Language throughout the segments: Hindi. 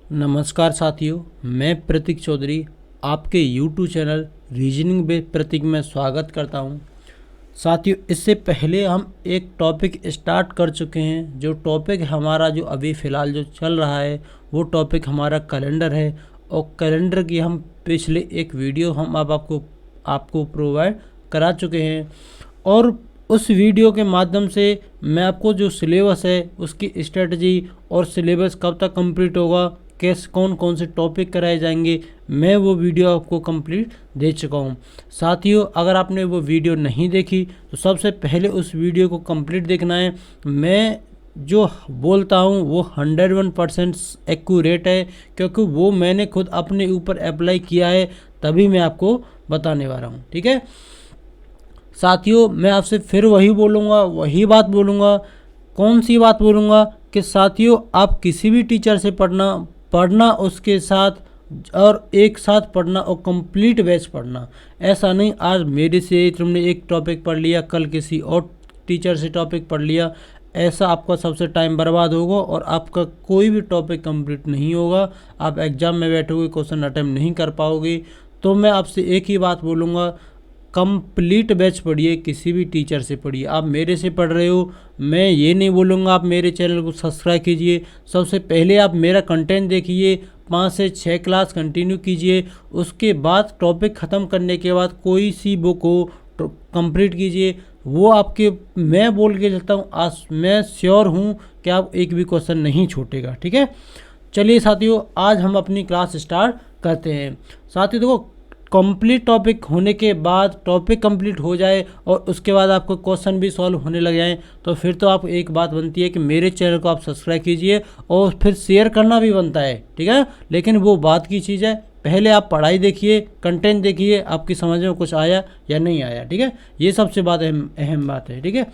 नमस्कार साथियों, मैं प्रतीक चौधरी आपके YouTube चैनल रीजनिंग विद प्रतीक में स्वागत करता हूं। साथियों, इससे पहले हम एक टॉपिक स्टार्ट कर चुके हैं। जो टॉपिक हमारा जो अभी फ़िलहाल जो चल रहा है वो टॉपिक हमारा कैलेंडर है। और कैलेंडर की हम पिछले एक वीडियो हम अब आपको प्रोवाइड करा चुके हैं। और उस वीडियो के माध्यम से मैं आपको जो सिलेबस है उसकी स्ट्रेटजी और सिलेबस कब तक कंप्लीट होगा, कैसे कौन कौन से टॉपिक कराए जाएंगे, मैं वो वीडियो आपको कंप्लीट दे चुका हूँ। साथियों, अगर आपने वो वीडियो नहीं देखी तो सबसे पहले उस वीडियो को कंप्लीट देखना है। मैं जो बोलता हूँ वो 101% एक्यूरेट है, क्योंकि वो मैंने खुद अपने ऊपर अप्लाई किया है, तभी मैं आपको बताने वाला हूँ। ठीक है साथियों, मैं आपसे फिर वही बात बोलूँगा। कौन सी बात बोलूँगा कि साथियों, आप किसी भी टीचर से पढ़ना उसके साथ और एक साथ पढ़ना और कंप्लीट बैच पढ़ना। ऐसा नहीं आज मेरे से तुमने एक टॉपिक पढ़ लिया, कल किसी और टीचर से टॉपिक पढ़ लिया, ऐसा आपका सबसे टाइम बर्बाद होगा और आपका कोई भी टॉपिक कंप्लीट नहीं होगा। आप एग्ज़ाम में बैठोगे, क्वेश्चन अटेम्प्ट नहीं कर पाओगे। तो मैं आपसे एक ही बात बोलूँगा, कंप्लीट बैच पढ़िए, किसी भी टीचर से पढ़िए। आप मेरे से पढ़ रहे हो, मैं ये नहीं बोलूँगा आप मेरे चैनल को सब्सक्राइब कीजिए। सबसे पहले आप मेरा कंटेंट देखिए, 5 से 6 क्लास कंटिन्यू कीजिए। उसके बाद टॉपिक ख़त्म करने के बाद कोई सी बुक हो कंप्लीट कीजिए। वो आपके मैं बोल के चलता हूँ, आज मैं श्योर हूँ कि आप एक भी क्वेश्चन नहीं छूटेगा। ठीक है, चलिए साथियों, आज हम अपनी क्लास स्टार्ट करते हैं। साथियों देखो, कंप्लीट टॉपिक होने के बाद, टॉपिक कंप्लीट हो जाए और उसके बाद आपको क्वेश्चन भी सॉल्व होने लग जाए, तो फिर तो आप एक बात बनती है कि मेरे चैनल को आप सब्सक्राइब कीजिए और फिर शेयर करना भी बनता है। ठीक है, लेकिन वो बात की चीज़ है, पहले आप पढ़ाई देखिए, कंटेंट देखिए, आपकी समझ में कुछ आया या नहीं आया। ठीक है, ये सबसे बात अहम बात है। ठीक है,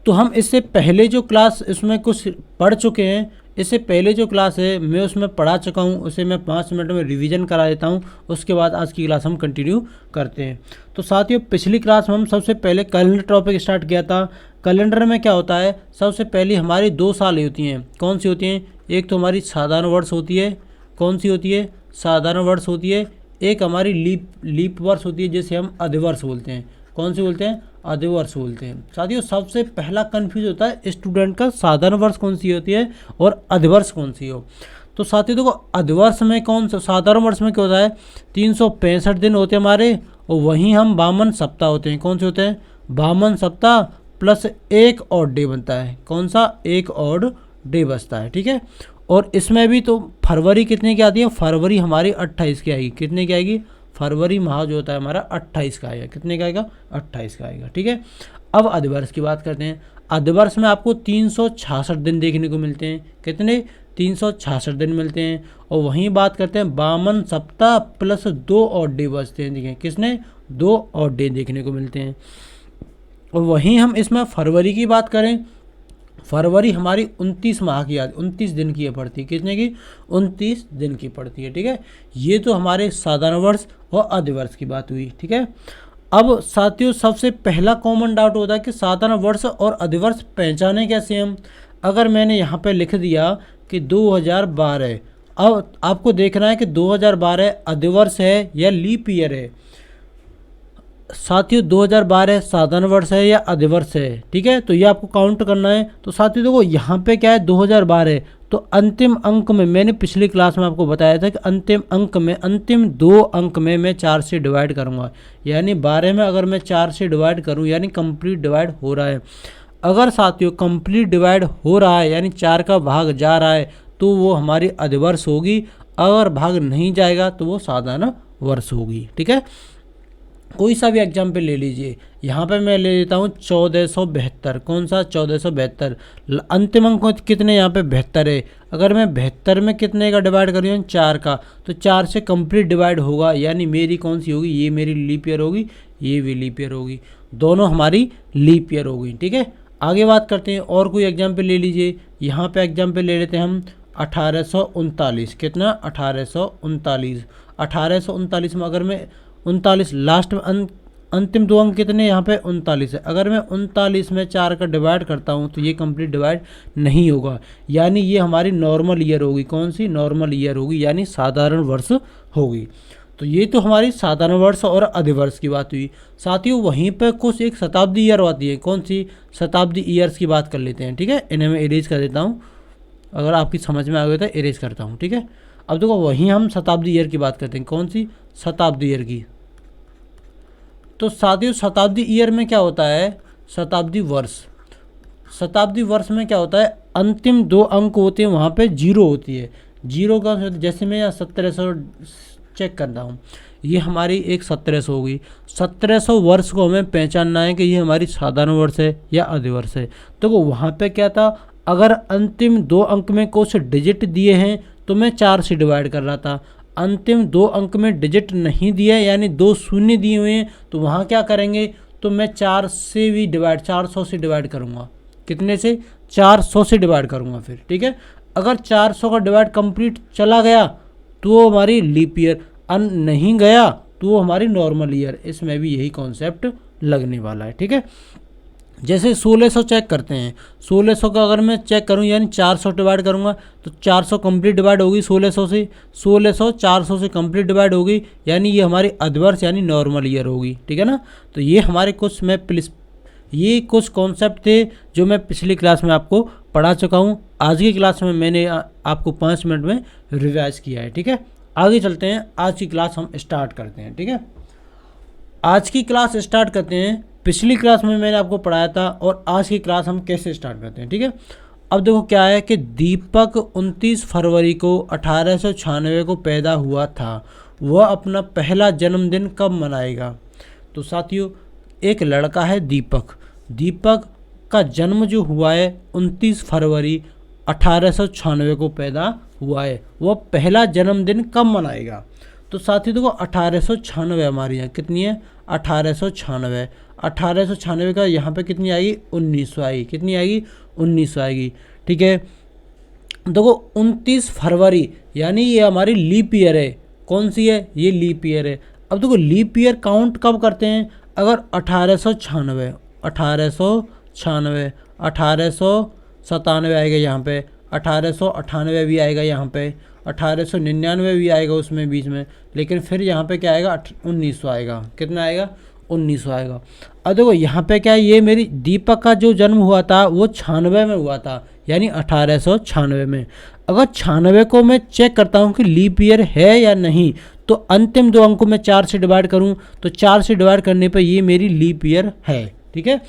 तो हम इससे पहले जो क्लास इसमें कुछ पढ़ चुके हैं, इससे पहले जो क्लास है मैं उसमें पढ़ा चुका हूँ, उसे मैं 5 मिनट में रिवीजन करा देता हूँ। उसके बाद आज की क्लास हम कंटिन्यू करते हैं। तो साथियों, पिछली क्लास में हम सबसे पहले कैलेंडर टॉपिक स्टार्ट किया था। कैलेंडर में क्या होता है, सबसे पहले हमारी 2 साल होती हैं। कौन सी होती हैं? एक तो हमारी साधारण वर्ष होती है। कौन सी होती है? साधारण वर्ष होती है। एक हमारी लीप वर्ष होती है, जिसे हम अधिवर्ष बोलते हैं। कौन सी बोलते हैं? अधिवर्ष बोलते हैं। साथियों, सबसे पहला कंफ्यूज होता है स्टूडेंट का, साधारण वर्ष कौन सी होती है और अधिवर्ष कौन सी हो। तो साथियों देखो, अधिवर्ष में कौन सा, साधारण वर्ष में क्या होता है, 365 दिन होते हैं हमारे, और वहीं हम 52 सप्ताह होते हैं। कौन से होते हैं? 52 सप्ताह प्लस एक और डे बनता है। कौन सा? एक और डे बचता है। ठीक है, और इसमें भी तो फरवरी कितने की आती है? फरवरी हमारी 28 की आएगी। कितने की आएगी? फरवरी माह जो होता है हमारा 28 का आएगा। कितने का आएगा? 28 का आएगा। ठीक है, अब अधिवर्ष की बात करते हैं। अधिवर्ष में आपको 366 दिन देखने को मिलते हैं। कितने? 366 दिन मिलते हैं। और वहीं बात करते हैं 52 सप्ताह प्लस 2 और डे बचते हैं। देखिए किसने? 2 और डे देखने को मिलते हैं। और वहीं हम इसमें फरवरी की बात करें, फरवरी हमारी 29 माह की 29 दिन की पड़ती है। कितने की? 29 दिन की पड़ती है। ठीक है, ये तो हमारे साधारण वर्ष और अधिवर्ष की बात हुई। ठीक है, अब साथियों सबसे पहला कॉमन डाउट होता है कि साधारण वर्ष और अधिवर्ष पहचाने कैसे हम। अगर मैंने यहाँ पे लिख दिया कि 2012, अब आपको देखना है कि 2012 अधिवर्ष है या लीप ईयर है। साथियों 2012 साधारण वर्ष है या अधिवर्ष है। ठीक है, तो ये आपको काउंट करना है। तो साथियों देखो, यहाँ पे क्या है, 2012, तो अंतिम अंक में, मैंने पिछली क्लास में आपको बताया था कि अंतिम अंक में, अंतिम 2 अंक में मैं 4 से डिवाइड करूँगा। यानी 12 में अगर मैं 4 से डिवाइड करूँ, यानी कंप्लीट डिवाइड हो रहा है। अगर साथियों कंप्लीट डिवाइड हो रहा है, यानी 4 का भाग जा रहा है, तो वो हमारी अधिवर्ष होगी। अगर भाग नहीं जाएगा तो वो साधारण वर्ष होगी। ठीक है, कोई सा भी एग्जाम्पल ले लीजिए। यहाँ पे मैं ले लेता हूँ 1472। कौन सा? 1472। अंतिम अंक कितने यहाँ पे? 72 है। अगर मैं 72 में कितने का डिवाइड करूँ? 4 का, तो 4 से कंप्लीट डिवाइड होगा। यानी मेरी कौन सी होगी? ये मेरी लीप ईयर होगी, ये भी लीप ईयर होगी, दोनों हमारी लीप ईयर होगी। ठीक है, आगे बात करते हैं। और कोई एग्जाम्पल ले लीजिए। यहाँ पर एग्जाम्पल ले लेते हैं हम 1839। कितना? 1839। 1839 में अगर मैं 39 लास्ट में अंतिम दो अंक कितने यहाँ पे 39 है। अगर मैं 39 में 4 का डिवाइड करता हूँ तो ये कंप्लीट डिवाइड नहीं होगा, यानी ये हमारी नॉर्मल ईयर होगी। कौन सी? नॉर्मल ईयर होगी, यानी साधारण वर्ष होगी। तो ये तो हमारी साधारण वर्ष और अधिवर्ष की बात हुई। साथियों वहीं पर कुछ एक शताब्दी ईयर आती है। कौन सी? शताब्दी ईयर्स की बात कर लेते हैं, ठीक है। इन्हें मैं इरेज कर देता हूँ, अगर आपकी समझ में आ गया तो इरेज करता हूँ, ठीक है। अब देखो वहीं हम शताब्दी ईयर की बात करते हैं। कौन सी? शताब्दी ईयर की। तो साथियों शताब्दी ईयर में क्या होता है? शताब्दी वर्ष। शताब्दी वर्ष में क्या होता है? अंतिम दो अंक होते हैं, वहाँ पे जीरो होती है। जीरो का जैसे मैं यहाँ 1700 चेक करता हूँ, ये हमारी एक 1700 होगी। 1700 वर्ष को हमें पहचानना है कि ये हमारी साधारण वर्ष है या अधिवर्ष है। तो वहाँ पे क्या था, अगर अंतिम दो अंक में कुछ डिजिट दिए हैं तो मैं 4 से डिवाइड कर रहा था। अंतिम दो अंक में डिजिट नहीं दिया, यानी 2 शून्य दिए हुए हैं, तो वहाँ क्या करेंगे, तो मैं 400 से डिवाइड करूँगा। कितने से? 400 से डिवाइड करूँगा फिर, ठीक है। अगर 400 का डिवाइड कंप्लीट चला गया तो वो हमारी लीप ईयर, नहीं गया तो वो हमारी नॉर्मल ईयर। इसमें भी यही कॉन्सेप्ट लगने वाला है, ठीक है। जैसे 1600 चेक करते हैं। 1600 का अगर मैं चेक करूं, यानी 400 डिवाइड करूंगा तो 400 कंप्लीट डिवाइड होगी 1600 से। 1600 400 से कंप्लीट डिवाइड होगी, यानी ये हमारी अधिवर्ष यानी नॉर्मल ईयर होगी, ठीक है ना। तो ये हमारे कुछ कॉन्सेप्ट थे जो मैं पिछली क्लास में आपको पढ़ा चुका हूँ। आज की क्लास में मैंने आपको 5 मिनट में रिवाइज किया है, ठीक है। आगे चलते हैं, आज की क्लास हम स्टार्ट करते हैं, ठीक है। आज की क्लास स्टार्ट करते हैं। पिछली क्लास में मैंने आपको पढ़ाया था और आज की क्लास हम कैसे स्टार्ट करते हैं, ठीक है। अब देखो क्या है कि दीपक 29 फरवरी को 1896 को पैदा हुआ था। वह अपना पहला जन्मदिन कब मनाएगा? तो साथियों एक लड़का है दीपक। दीपक का जन्म जो हुआ है 29 फरवरी 1896 को पैदा हुआ है। वह पहला जन्मदिन कब मनाएगा? तो साथियों देखो 1896 हमारे यहाँ कितनी है? 1896। 1896 का यहाँ पे कितनी आएगी? 1900 आएगी। कितनी आएगी? 1900 आएगी, ठीक है। देखो 29 फरवरी यानी ये हमारी लीप ईयर है। कौन सी है? ये लीप ईयर है। अब देखो लीप ईयर काउंट कब करते हैं? अगर 1896, 1897 आएगा यहाँ पे, 1898 भी आएगा यहाँ पे, 1899 भी आएगा उसमें बीच में, लेकिन फिर यहाँ पे क्या आएगा? 1900 आएगा। कितना आएगा? 1900 आएगा। अब देखो यहाँ पे क्या है, ये मेरी दीपक का जो जन्म हुआ था वो 96 में हुआ था, यानी 1896 में। अगर 96 को मैं चेक करता हूँ कि लीप ईयर है या नहीं, तो अंतिम दो अंकों में 4 से डिवाइड करूँ तो 4 से डिवाइड करने पर ये मेरी लीप ईयर है, ठीक है।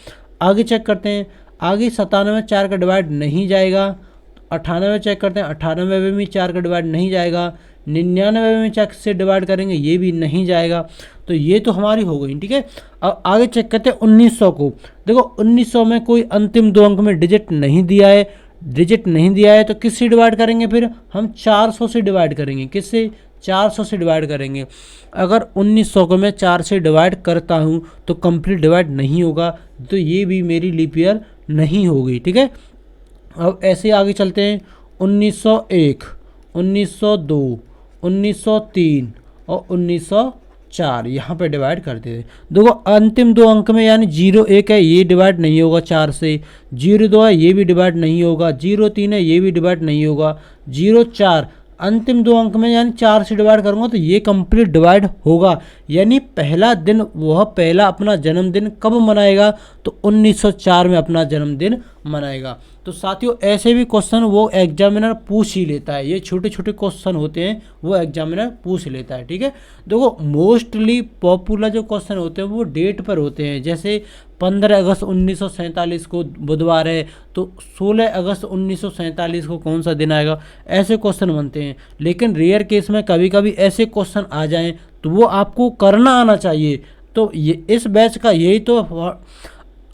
आगे चेक करते हैं। आगे 97 में 4 का डिवाइड नहीं जाएगा। 98 चेक करते हैं। 98 में भी 4 का डिवाइड नहीं जाएगा। 99 में 4 से डिवाइड करेंगे, ये भी नहीं जाएगा। तो ये तो हमारी हो गई, ठीक है। अब आगे चेक करते हैं 1900 को। देखो 1900 में कोई अंतिम दो अंक में डिजिट नहीं दिया है। डिजिट नहीं दिया है तो किससे डिवाइड करेंगे? फिर हम 400 से डिवाइड करेंगे। किससे? 400 से डिवाइड करेंगे। अगर 1900 को मैं 4 से डिवाइड करता हूँ तो कंप्लीट डिवाइड नहीं होगा, तो ये भी मेरी लीप ईयर नहीं होगी, ठीक है। अब ऐसे आगे चलते हैं। 1901, 1902, 1903 और 1904 यहाँ पे डिवाइड करते थे। देखो अंतिम दो अंक में यानी 01 है, ये डिवाइड नहीं होगा 4 से। 02 है, ये भी डिवाइड नहीं होगा। 03 है, ये भी डिवाइड नहीं होगा। 04 अंतिम दो अंक में यानी 4 से डिवाइड करूँगा तो ये कंप्लीट डिवाइड होगा। यानी पहला दिन वह पहला अपना जन्मदिन कब मनाएगा? तो 1904 में अपना जन्मदिन मनाएगा। तो साथियों ऐसे भी क्वेश्चन वो एग्जामिनर पूछ ही लेता है। ये छोटे छोटे क्वेश्चन होते हैं वो एग्जामिनर पूछ लेता है, ठीक है। देखो मोस्टली पॉपुलर जो क्वेश्चन होते हैं वो डेट पर होते हैं। जैसे 15 अगस्त 1947 को बुधवार है तो 16 अगस्त 1947 को कौन सा दिन आएगा? ऐसे क्वेश्चन बनते हैं। लेकिन रेयर केस में कभी कभी ऐसे क्वेश्चन आ जाएं तो वो आपको करना आना चाहिए। तो ये इस बैच का यही तो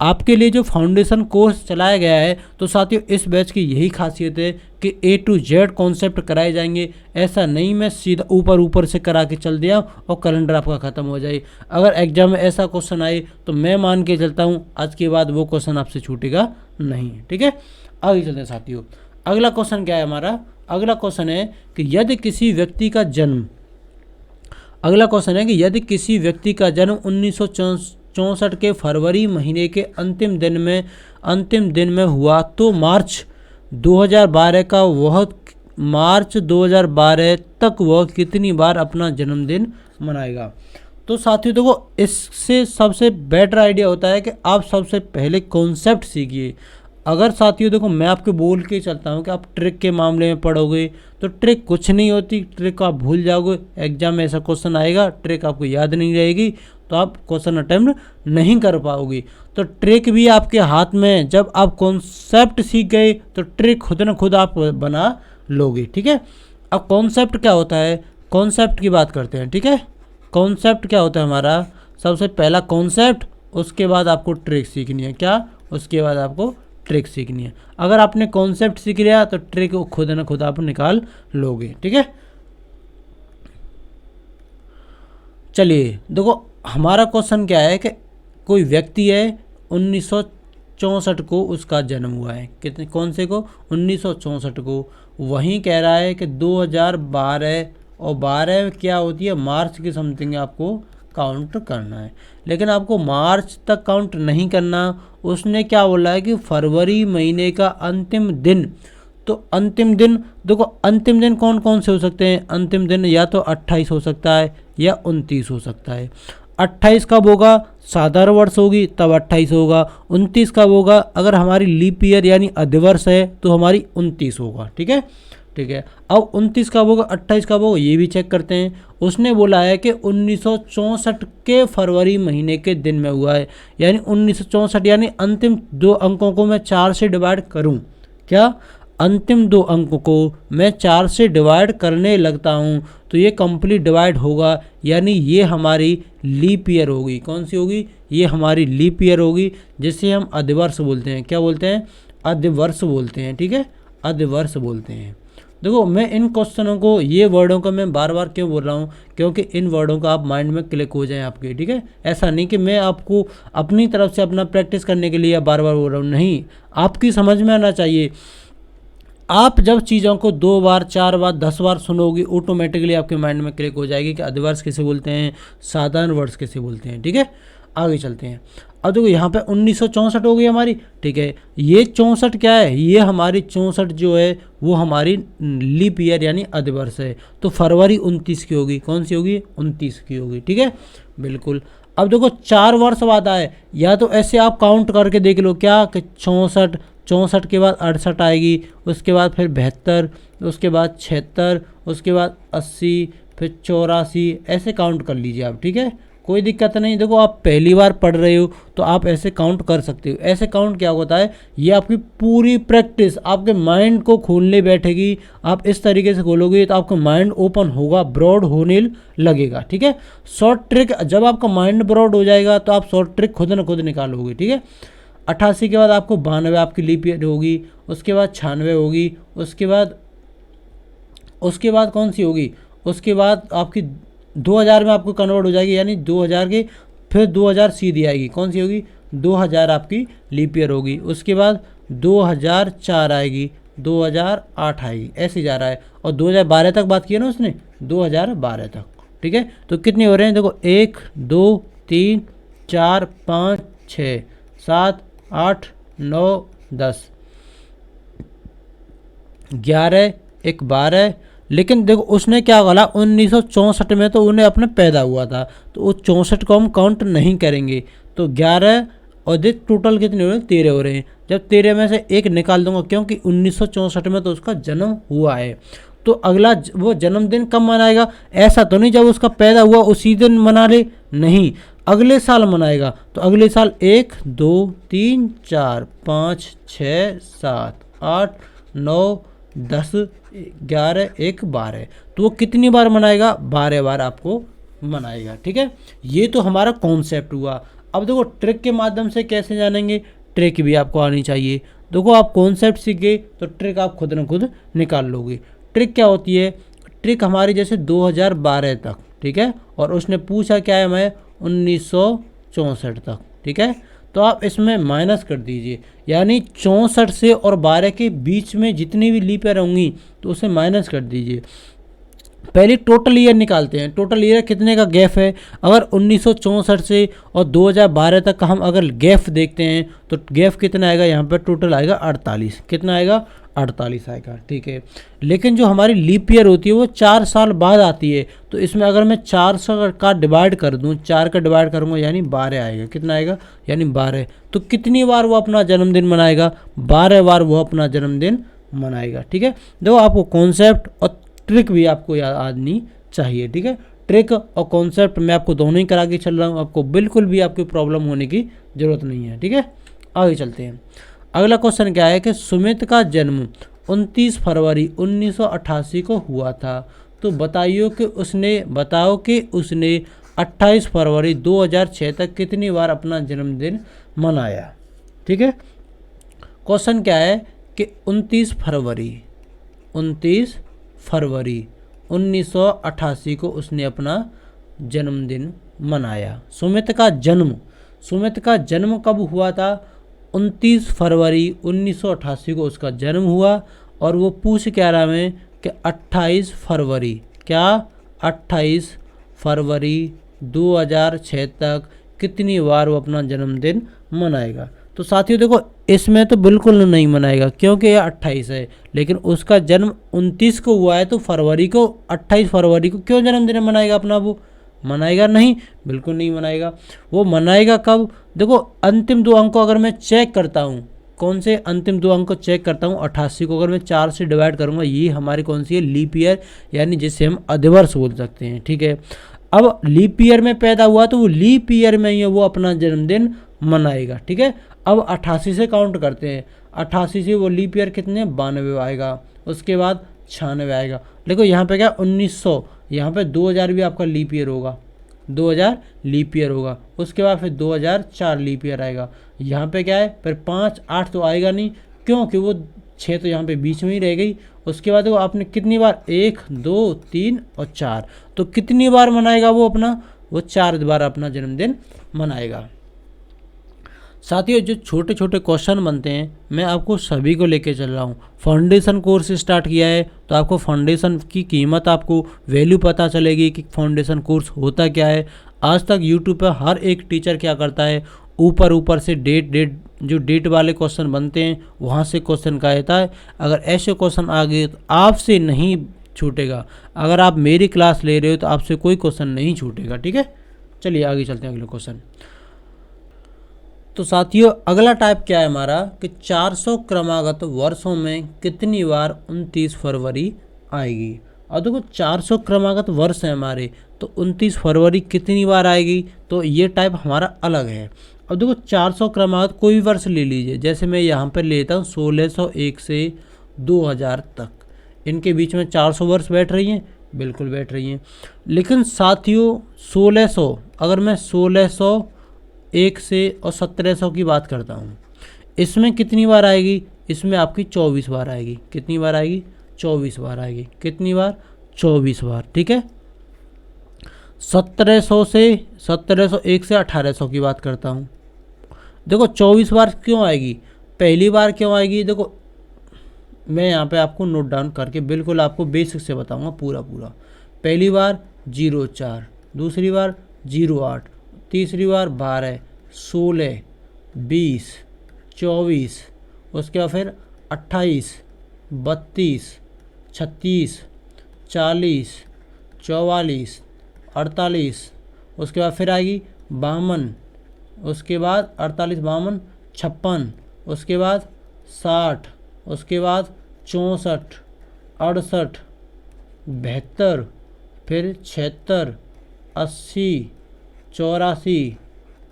आपके लिए जो फाउंडेशन कोर्स चलाया गया है, तो साथियों इस बैच की यही खासियत है कि A to Z कॉन्सेप्ट कराए जाएंगे। ऐसा नहीं मैं सीधा ऊपर से करा के चल दिया और कैलेंडर आपका ख़त्म हो जाए। अगर एग्जाम में ऐसा क्वेश्चन आए तो मैं मान के चलता हूँ आज के बाद वो क्वेश्चन आपसे छूटेगा नहीं, ठीक है। आगे चलते हैं साथियों। अगला क्वेश्चन क्या है हमारा? अगला क्वेश्चन है कि यदि किसी व्यक्ति का जन्म अगला क्वेश्चन है कि यदि किसी व्यक्ति का जन्म 1964 के फरवरी महीने के अंतिम दिन में हुआ तो मार्च 2012 तक वह कितनी बार अपना जन्मदिन मनाएगा। तो साथियों देखो, इससे सबसे बेटर आइडिया होता है कि आप सबसे पहले कॉन्सेप्ट सीखिए। अगर साथियों देखो, मैं आपको बोल के चलता हूँ कि आप ट्रिक के मामले में पढ़ोगे तो ट्रिक कुछ नहीं होती, ट्रिक आप भूल जाओगे। एग्जाम में ऐसा क्वेश्चन आएगा, ट्रिक आपको याद नहीं रहेगी तो आप क्वेश्चन अटेम्प्ट नहीं कर पाओगे। तो ट्रिक भी आपके हाथ में, जब आप कॉन्सेप्ट सीख गए तो ट्रिक खुद न खुद आप बना लोगे। ठीक है, अब कॉन्सेप्ट क्या होता है, कॉन्सेप्ट की बात करते हैं। ठीक है, कॉन्सेप्ट क्या होता है हमारा, सबसे पहला कॉन्सेप्ट, उसके बाद आपको ट्रिक सीखनी है। क्या, उसके बाद आपको ट्रिक सीखनी है। अगर आपने कॉन्सेप्ट सीख लिया तो ट्रिक खुद न खुद आप निकाल लोगे। ठीक है, चलिए देखो, हमारा क्वेश्चन क्या है कि कोई व्यक्ति है 1964 को उसका जन्म हुआ है। कितने, कौन से को, 1964 को। वहीं कह रहा है कि 2012, और 12 क्या होती है, मार्च की समथिंग आपको काउंट करना है। लेकिन आपको मार्च तक काउंट नहीं करना, उसने क्या बोला है कि फरवरी महीने का अंतिम दिन। तो अंतिम दिन देखो, अंतिम दिन कौन कौन से हो सकते हैं, अंतिम दिन या तो 28 हो सकता है या 29 हो सकता है। 28 कब होगा, साधारण वर्ष होगी तब 28 होगा। 29 कब होगा, अगर हमारी लीप ईयर यानी अधिवर्ष है तो हमारी 29 होगा। ठीक है, ठीक है। अब 29 कब होगा, 28 कब होगा, ये भी चेक करते हैं। उसने बोला है कि 1964 के फरवरी महीने के दिन में हुआ है, यानी 1964, यानी अंतिम 2 अंकों को मैं 4 से डिवाइड करूं, क्या, अंतिम 2 अंकों को मैं 4 से डिवाइड करने लगता हूं तो ये कंप्लीट डिवाइड होगा, यानी ये हमारी लीप ईयर होगी। कौन सी होगी, ये हमारी लीप ईयर होगी, जिसे हम अधिवर्ष बोलते हैं। क्या बोलते हैं, अधिवर्ष बोलते हैं। ठीक है, अधिवर्ष बोलते हैं। देखो, मैं इन क्वेश्चनों को, ये वर्डों को मैं बार बार क्यों बोल रहा हूँ, क्योंकि इन वर्डों का आप माइंड में क्लिक हो जाए आपके। ठीक है, ऐसा नहीं कि मैं आपको अपनी तरफ से अपना प्रैक्टिस करने के लिए बार बार बोल रहा हूँ, नहीं, आपकी समझ में आना चाहिए। आप जब चीज़ों को 2 बार 4 बार 10 बार सुनोगे, ऑटोमेटिकली आपके माइंड में क्लिक हो जाएगी कि अधिवर्ष किसे बोलते हैं, साधारण वर्ष किसे बोलते हैं। ठीक है, आगे चलते हैं। अब देखो, यहाँ पे 1964 हो गई हमारी। ठीक है, ये 64 क्या है, ये हमारी 64 जो है वो हमारी लीप ईयर यानी अधिवर्ष है। तो फरवरी 29 की होगी, कौन सी होगी, 29 की होगी। ठीक है, बिल्कुल। अब देखो, 4 वर्ष बाद आए, या तो ऐसे आप काउंट करके देख लो, क्या कि 64 के बाद 68 आएगी, उसके बाद फिर 72, उसके बाद 76, उसके बाद 80, फिर 84, ऐसे काउंट कर लीजिए आप। ठीक है, कोई दिक्कत नहीं। देखो, आप पहली बार पढ़ रहे हो तो आप ऐसे काउंट कर सकते हो। ऐसे काउंट क्या होता है, ये आपकी पूरी प्रैक्टिस आपके माइंड को खोलने बैठेगी। आप इस तरीके से खोलोगे तो आपका माइंड ओपन होगा, ब्रॉड होने लगेगा। ठीक है, शॉर्ट ट्रिक, जब आपका माइंड ब्रॉड हो जाएगा तो आप शॉर्ट ट्रिक खुद न खुद निकालोगे। ठीक है, 88 के बाद आपको 92 आपकी लीप ईयर होगी, उसके बाद 96 होगी, उसके बाद कौन सी होगी, उसके बाद आपकी 2000 में आपको कन्वर्ट हो जाएगी, यानी 2000 की फिर 2000 सीधी आएगी, कौन सी होगी, 2000 आपकी लीप ईयर होगी। उसके बाद 2004 आएगी, 2008 आएगी, ऐसे जा रहा है। और 2012 तक बात की है ना उसने, 2012 तक। ठीक है, तो कितने हो रहे हैं, देखो 1 2 3 4 5 6 7 8 9 10 11 1 12। लेकिन देखो, उसने क्या बोला, 1964 में तो उन्हें अपने पैदा हुआ था, तो वो 64 को हम काउंट नहीं करेंगे। तो 11 और देख टोटल कितने हो रहे हैं, 13 हो रहे हैं। जब 13 में से 1 निकाल दूंगा, क्योंकि 1964 में तो उसका जन्म हुआ है। तो अगला वो जन्मदिन कब मनाएगा, ऐसा तो नहीं जब उसका पैदा हुआ उसी दिन मना ले, नहीं, अगले साल मनाएगा। तो अगले साल 1 2 3 4 5 6 7 8 9 10 11 1 12। तो वो कितनी बार मनाएगा, 12 बार आपको मनाएगा। ठीक है, ये तो हमारा कॉन्सेप्ट हुआ। अब देखो, ट्रिक के माध्यम से कैसे जानेंगे, ट्रिक भी आपको आनी चाहिए। देखो, आप कॉन्सेप्ट सीख गए तो ट्रिक आप खुद न खुद निकाल लोगे। ट्रिक क्या होती है, ट्रिक हमारी जैसे 2012 तक। ठीक है, और उसने पूछा क्या है, मैं 1964 तक। ठीक है, तो आप इसमें माइनस कर दीजिए, यानी 64 से और 12 के बीच में जितनी भी लीप ईयर होंगी तो उसे माइनस कर दीजिए। पहले टोटल ईयर निकालते हैं। टोटल ईयर कितने का गैप है, अगर 1964 से और 2012 तक का हम अगर गैप देखते हैं तो गैप कितना आएगा, यहाँ पर टोटल आएगा 48। कितना आएगा, 48 आएगा, ठीक है। लेकिन जो हमारी लीप ईयर होती है वो 4 साल बाद आती है, तो इसमें अगर मैं 400 का डिवाइड कर दूँ, 4 का डिवाइड करूँगा यानी 12 आएगा। कितना आएगा, यानी 12। तो कितनी बार वो अपना जन्मदिन मनाएगा, 12 बार वो अपना जन्मदिन मनाएगा, ठीक है। देखो आपको कॉन्सेप्ट और ट्रिक भी आपको याद आनी चाहिए, ठीक है। ट्रिक और कॉन्सेप्ट मैं आपको दोनों ही करा के चल रहा हूँ, आपको बिल्कुल भी आपकी प्रॉब्लम होने की ज़रूरत नहीं है, ठीक है। आगे चलते हैं। अगला क्वेश्चन क्या है कि सुमित का जन्म 29 फरवरी 1988 को हुआ था, तो बताओ कि उसने 28 फरवरी 2006 तक कितनी बार अपना जन्मदिन मनाया, ठीक है। क्वेश्चन क्या है कि 29 फरवरी 1988 को उसने अपना जन्मदिन मनाया। सुमित का जन्म कब हुआ था, 29 फरवरी 1988 को उसका जन्म हुआ, और वो पूछ क्या रहा है कि 28 फरवरी 2006 तक कितनी बार वो अपना जन्मदिन मनाएगा। तो साथियों देखो इसमें तो बिल्कुल नहीं मनाएगा क्योंकि ये 28 है, लेकिन उसका जन्म 29 को हुआ है, तो 28 फरवरी को क्यों जन्मदिन मनाएगा अपना, वो मनाएगा नहीं, बिल्कुल नहीं मनाएगा। वो मनाएगा कब, देखो अंतिम 2 अंक को अगर मैं चेक करता हूँ, कौन से अंतिम 2 अंक को चेक करता हूँ, 88 को अगर मैं 4 से डिवाइड करूँगा, ये हमारी कौन सी है, लीप ईयर, यानी जिसे हम अधिवर्ष बोल सकते हैं, ठीक है। अब लीप ईयर में पैदा हुआ तो वो लीप ईयर में ही वो अपना जन्मदिन मनाएगा, ठीक है। अब 88 से काउंट करते हैं, 88 से वो लीप ईयर कितने, 92 आएगा, उसके बाद 96 आएगा। देखो यहाँ पे क्या 1900, यहाँ पे 2000 भी आपका लीप ईयर होगा, 2000 लीप ईयर होगा, उसके बाद फिर 2004 लीप ईयर आएगा। यहाँ पे क्या है, फिर 5 8 तो आएगा नहीं, क्योंकि वो 6 तो यहाँ पे बीच में ही रह गई। उसके बाद वो आपने कितनी बार, 1 2 3 और 4, तो कितनी बार मनाएगा वो अपना, वो 4 बार अपना जन्मदिन मनाएगा। साथियों जो छोटे छोटे क्वेश्चन बनते हैं मैं आपको सभी को लेके चल रहा हूँ। फाउंडेशन कोर्स स्टार्ट किया है तो आपको फाउंडेशन की कीमत, आपको वैल्यू पता चलेगी कि फाउंडेशन कोर्स होता क्या है। आज तक यूट्यूब पर हर एक टीचर क्या करता है, ऊपर से डेट वाले क्वेश्चन बनते हैं, वहाँ से क्वेश्चन का आता है। अगर ऐसे क्वेश्चन आ गए तो आपसे नहीं छूटेगा। अगर आप मेरी क्लास ले रहे हो तो आपसे कोई क्वेश्चन नहीं छूटेगा, ठीक है। चलिए आगे चलते हैं अगले क्वेश्चन। तो साथियों अगला टाइप क्या है हमारा कि 400 क्रमागत वर्षों में कितनी बार 29 फरवरी आएगी। और देखो 400 क्रमागत वर्ष है हमारे, तो 29 फरवरी कितनी बार आएगी, तो ये टाइप हमारा अलग है। अब देखो 400 क्रमागत कोई भी वर्ष ले लीजिए, जैसे मैं यहाँ पर लेता हूँ 1601 से 2000 तक, इनके बीच में 400 वर्ष बैठ रही हैं, बिल्कुल बैठ रही हैं। लेकिन साथियों 1600, अगर मैं 1601 से और 1700 की बात करता हूँ, इसमें कितनी बार आएगी, इसमें आपकी 24 बार आएगी। कितनी बार आएगी, 24 बार आएगी। कितनी बार, 24 बार, ठीक है। 1701 से 1800 की बात करता हूँ, देखो 24 बार क्यों आएगी, पहली बार क्यों आएगी, देखो मैं यहाँ पे आपको नोट डाउन करके बिल्कुल आपको बेसिक से बताऊँगा पूरा। पहली बार 04, दूसरी बार 08, तीसरी बार 12, 16, 20, 24, उसके बाद फिर 28, 32, 36, 40, 44, 48, उसके बाद फिर आएगी 52, उसके बाद 48, 52, 56, उसके बाद 60, उसके बाद 64, 68, 72, फिर 76, 80, 84,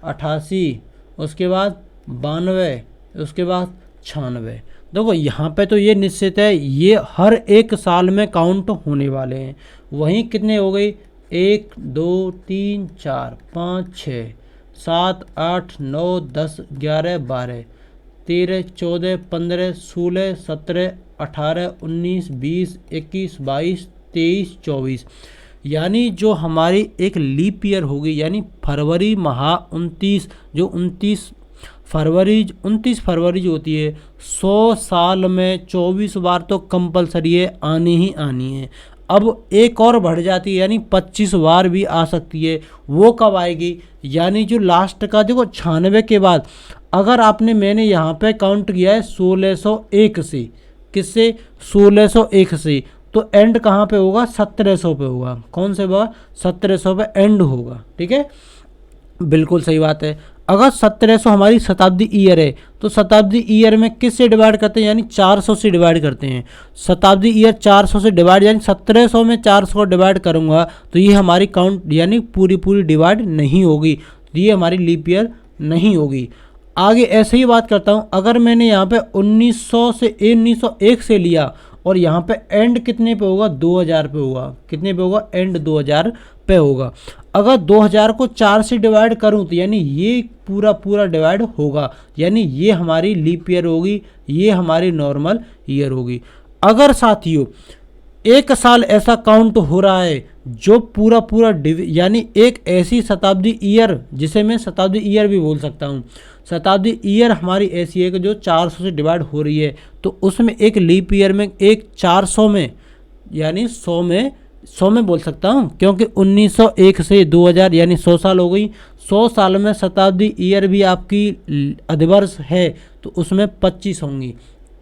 88, उसके बाद 92, उसके बाद 96। देखो यहाँ पे तो ये निश्चित है, ये हर एक साल में काउंट होने वाले हैं। वहीं कितने हो गई, 1 2 3 4 5 6 7 8 9 10 11 12 13 14 15 16 17 18 19 20 21 22 23 24, यानी जो हमारी एक लीप ईयर होगी, यानी फरवरी माह 29, जो 29 फरवरी जो होती है, 100 साल में 24 बार तो कंपलसरी है, आनी ही आनी है। अब एक और बढ़ जाती है, यानी 25 बार भी आ सकती है। वो कब आएगी, यानी जो लास्ट का देखो 96 के बाद, अगर आपने मैंने यहाँ पे काउंट किया है 1601 से, किससे 1601 से, तो एंड कहाँ पे होगा 1700 पे होगा। कौन से होगा 1700 पे एंड होगा। ठीक है, बिल्कुल सही बात है। अगर 1700 हमारी शताब्दी ईयर है तो शताब्दी ईयर में किससे डिवाइड करते हैं, यानी 400 से डिवाइड करते हैं। शताब्दी ईयर 400 से डिवाइड, यानी 1700 में 400 को डिवाइड करूंगा तो ये हमारी काउंट यानी पूरी डिवाइड नहीं होगी, तो ये हमारी लीप ईयर नहीं होगी। आगे ऐसे ही बात करता हूँ, अगर मैंने यहाँ पे 1901 से लिया और यहाँ पे एंड कितने पे होगा 2000 पे होगा। कितने पे होगा, एंड 2000 पे होगा। अगर 2000 को 4 से डिवाइड करूँ तो यानी ये पूरा डिवाइड होगा, यानी ये हमारी लीप ईयर होगी, ये हमारी नॉर्मल ईयर होगी। अगर साथियों एक साल ऐसा काउंट हो रहा है जो पूरा यानी एक ऐसी शताब्दी ईयर, जिसे मैं शताब्दी ईयर भी बोल सकता हूँ, शताब्दी ईयर हमारी ऐसी है कि जो 400 से डिवाइड हो रही है, तो उसमें एक लीप ईयर में एक 400 में यानी 100 में बोल सकता हूँ, क्योंकि 1901 से 2000 यानी 100 साल हो गई। 100 साल में शताब्दी ईयर भी आपकी अधिवर्ष है तो उसमें 25 होंगी।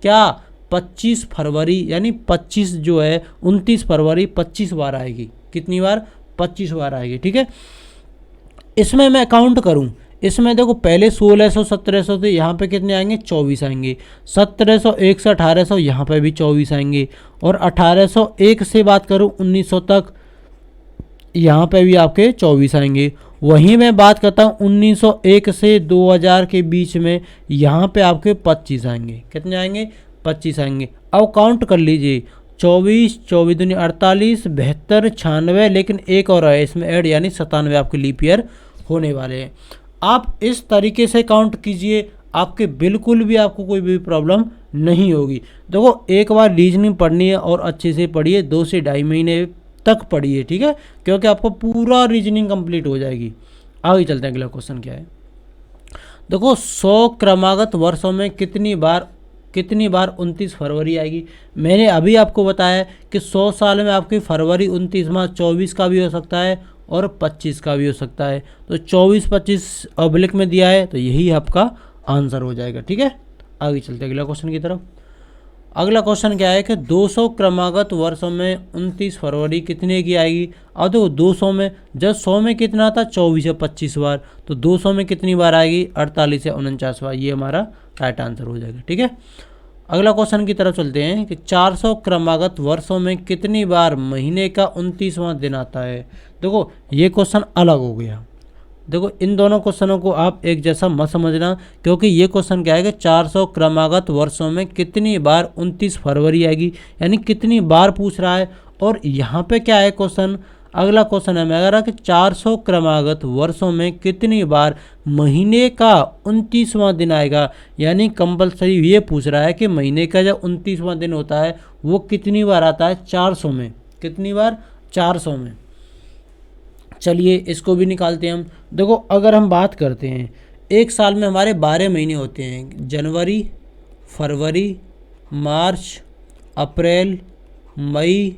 क्या 25 फरवरी यानी 25 जो है 29 फरवरी 25 बार आएगी। कितनी बार, 25 बार आएगी। ठीक है, इसमें मैं काउंट करूँ, इसमें देखो पहले 1600 1700 थे, यहाँ पे कितने आएंगे 24 आएंगे। 1701 से 1800 यहाँ पे भी 24 आएंगे। और 1801 से बात करूँ 1900 तक, यहाँ पे भी आपके 24 आएंगे। वहीं मैं बात करता हूँ 1901 से 2000 के बीच में, यहाँ पे आपके 25 आएंगे। कितने आएंगे, 25 आएंगे। अब काउंट कर लीजिए, 24 24 दूनी 48 72 96, लेकिन एक और है इसमें ऐड, यानी 97 आपके लीप ईयर होने वाले हैं। आप इस तरीके से काउंट कीजिए, आपके बिल्कुल भी आपको कोई भी प्रॉब्लम नहीं होगी। देखो एक बार रीजनिंग पढ़नी है और अच्छे से पढ़िए, 2 से 2.5 महीने तक पढ़िए। ठीक है, क्योंकि आपको पूरा रीजनिंग कंप्लीट हो जाएगी। आगे चलते हैं, अगला क्वेश्चन क्या है। देखो 100 क्रमागत वर्षों में कितनी बार 29 फरवरी आएगी। मैंने अभी आपको बताया कि 100 साल में आपकी फरवरी 29 माह 24 का भी हो सकता है और 25 का भी हो सकता है। तो 24-25 ऑब्लिक में दिया है, तो यही आपका आंसर हो जाएगा। ठीक है, आगे चलते हैं अगला क्वेश्चन की तरफ। अगला क्वेश्चन क्या है कि 200 क्रमागत वर्षों में 29 फरवरी कितने की आएगी। अब देखो 200 में, जब 100 में कितना था 24 या 25 बार, तो 200 में कितनी बार आएगी 48 या 49 बार। ये हमारा राइट आंसर हो जाएगा। ठीक है, अगला क्वेश्चन की तरफ चलते हैं कि 400 क्रमागत वर्षों में कितनी बार महीने का 29वां दिन आता है। देखो ये क्वेश्चन अलग हो गया। देखो इन दोनों क्वेश्चनों को आप एक जैसा मत समझना, क्योंकि ये क्वेश्चन क्या है कि 400 क्रमागत वर्षों में कितनी बार 29 फरवरी आएगी, यानी कितनी बार पूछ रहा है। और यहाँ पे क्या है क्वेश्चन, अगला क्वेश्चन है मेरा कि 400 क्रमागत वर्षों में कितनी बार महीने का 29वां दिन आएगा, यानी कंपलसरी ये पूछ रहा है कि महीने का जो 29वां दिन होता है वो कितनी बार आता है 400 में। कितनी बार, 400 में। चलिए इसको भी निकालते हैं हम। देखो अगर हम बात करते हैं, एक साल में हमारे 12 महीने होते हैं, जनवरी, फरवरी, मार्च, अप्रैल, मई,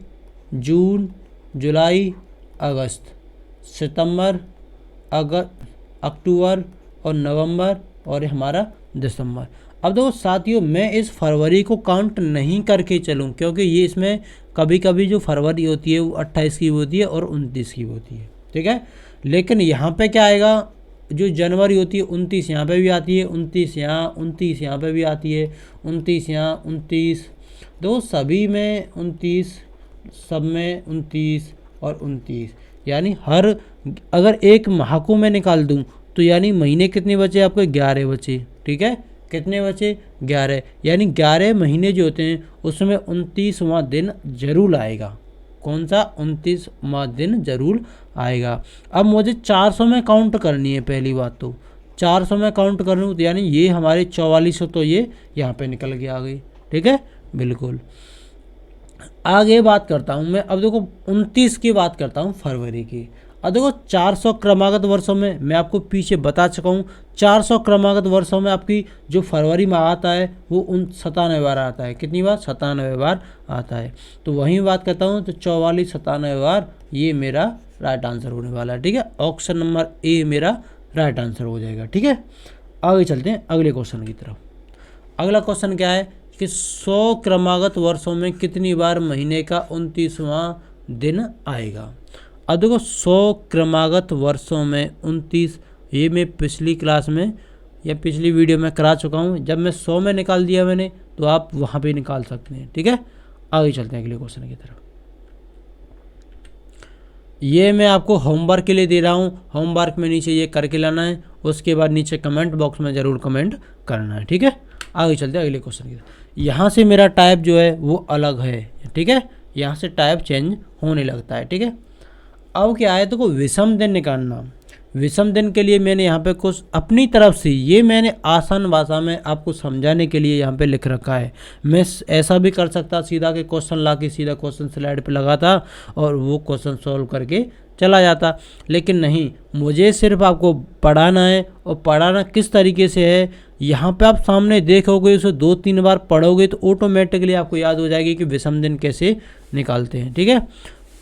जून, जुलाई, अगस्त, सितंबर, अक्टूबर और नवंबर और हमारा दिसंबर। अब देखो साथियों, मैं इस फरवरी को काउंट नहीं करके चलूँ, क्योंकि ये इसमें कभी कभी जो फरवरी होती है वो 28 की होती है और 29 की होती है। ठीक है, लेकिन यहाँ पे क्या आएगा, जो जनवरी होती है 29 यहाँ पे भी आती है, 29 यहाँ पे भी आती है, 29 यहाँ, 29 दो सभी में 29, सब में 29 और 29, यानी हर अगर एक माह को मैं निकाल दूँ तो यानी महीने कितने बचे आपके 11 बचे। ठीक है, कितने बचे 11, यानी 11 महीने जो होते हैं उसमें 29वां दिन जरूर आएगा। कौन सा, 29वां दिन जरूर आएगा। अब मुझे 400 में काउंट करनी है, पहली बात तो 400 में काउंट कर लूँ तो यानी ये हमारे 4400 तो ये यहाँ पे निकल के आ गई। ठीक है, बिल्कुल। आगे बात करता हूँ मैं, अब देखो 29 की बात करता हूँ फरवरी की। अब देखो 400 क्रमागत वर्षों में मैं आपको पीछे बता चुका हूँ, 400 क्रमागत वर्षों में आपकी जो फरवरी माह आता है वो 97 बार आता है। कितनी बार? 97 बार आता है। तो वहीं बात करता हूँ तो 44 97 बार ये मेरा राइट आंसर होने वाला है। ठीक है, ऑप्शन नंबर ए मेरा राइट आंसर हो जाएगा। ठीक है, आगे चलते हैं अगले क्वेश्चन की तरफ। अगला क्वेश्चन क्या है कि 100 क्रमागत वर्षों में कितनी बार महीने का 29वां दिन आएगा। अब देखो 100 क्रमागत वर्षों में 29, ये मैं पिछली क्लास में या पिछली वीडियो में करा चुका हूँ। जब मैं 100 में निकाल दिया मैंने, तो आप वहाँ पे निकाल सकते हैं। ठीक है, आगे चलते हैं अगले क्वेश्चन की तरफ। ये मैं आपको होमवर्क के लिए दे रहा हूँ, होमवर्क में नीचे ये करके लाना है, उसके बाद नीचे कमेंट बॉक्स में ज़रूर कमेंट करना है। ठीक है, आगे चलते हैं अगले क्वेश्चन की तरफ। यहाँ से मेरा टाइप जो है वो अलग है। ठीक है, यहाँ से टाइप चेंज होने लगता है। ठीक है, अब क्या है, देखो विषम दिन निकालना। विषम दिन के लिए मैंने यहाँ पे कुछ अपनी तरफ से, ये मैंने आसान भाषा में आपको समझाने के लिए यहाँ पे लिख रखा है। मैं ऐसा भी कर सकता सीधा के क्वेश्चन ला के सीधा क्वेश्चन स्लाइड पे लगाता और वो क्वेश्चन सॉल्व करके चला जाता, लेकिन नहीं, मुझे सिर्फ आपको पढ़ाना है। और पढ़ाना किस तरीके से है, यहाँ पे आप सामने देखोगे, उसे 2-3 बार पढ़ोगे तो ऑटोमेटिकली आपको याद हो जाएगी कि विषम दिन कैसे निकालते हैं। ठीक है,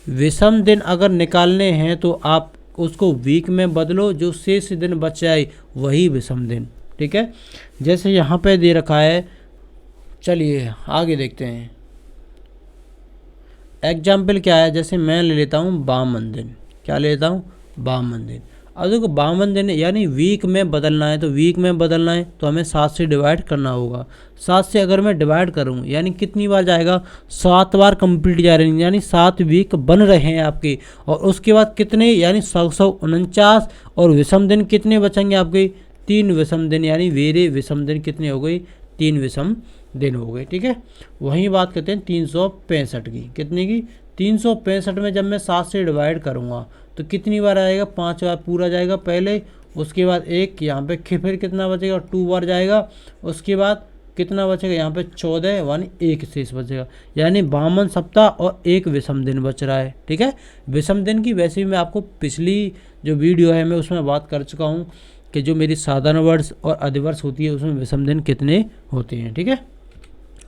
विषम दिन अगर निकालने हैं तो आप उसको वीक में बदलो, जो शेष दिन बच जाए वही विषम दिन। ठीक है, जैसे यहाँ पे दे रखा है, चलिए आगे देखते हैं। एग्जाम्पल क्या है, जैसे मैं ले लेता हूँ वामन दिन। क्या ले लेता हूँ? वामन दिन। अब देखो वामन दिन यानी वीक में बदलना है, तो वीक में बदलना है तो हमें 7 से डिवाइड करना होगा। 7 से अगर मैं डिवाइड करूँ यानी कितनी बार जाएगा? 7 बार कंप्लीट जा रहे हैं, यानी 7 वीक बन रहे हैं आपके। और उसके बाद कितने, यानी 149। और विषम दिन कितने बचेंगे आपके? 3 विषम दिन, यानी मेरे विषम दिन कितने हो गए? 3 विषम दिन हो गए। ठीक है, वहीं बात करते हैं 365 की। कितने की? 365 में जब मैं 7 से डिवाइड करूँगा तो कितनी बार आएगा? 5 बार पूरा जाएगा पहले, उसके बाद एक यहाँ पे फिर कितना बचेगा? 2 बार जाएगा। उसके बाद कितना बचेगा? यहाँ पे 14, यानी 1 शेष बचेगा, यानी 52 सप्ताह और 1 विषम दिन बच रहा है। ठीक है, विषम दिन की वैसे भी मैं आपको पिछली जो वीडियो है मैं उसमें बात कर चुका हूँ कि जो मेरी साधारण वर्ष और अधिवर्ष होती है उसमें विषम दिन कितने होते हैं। ठीक है,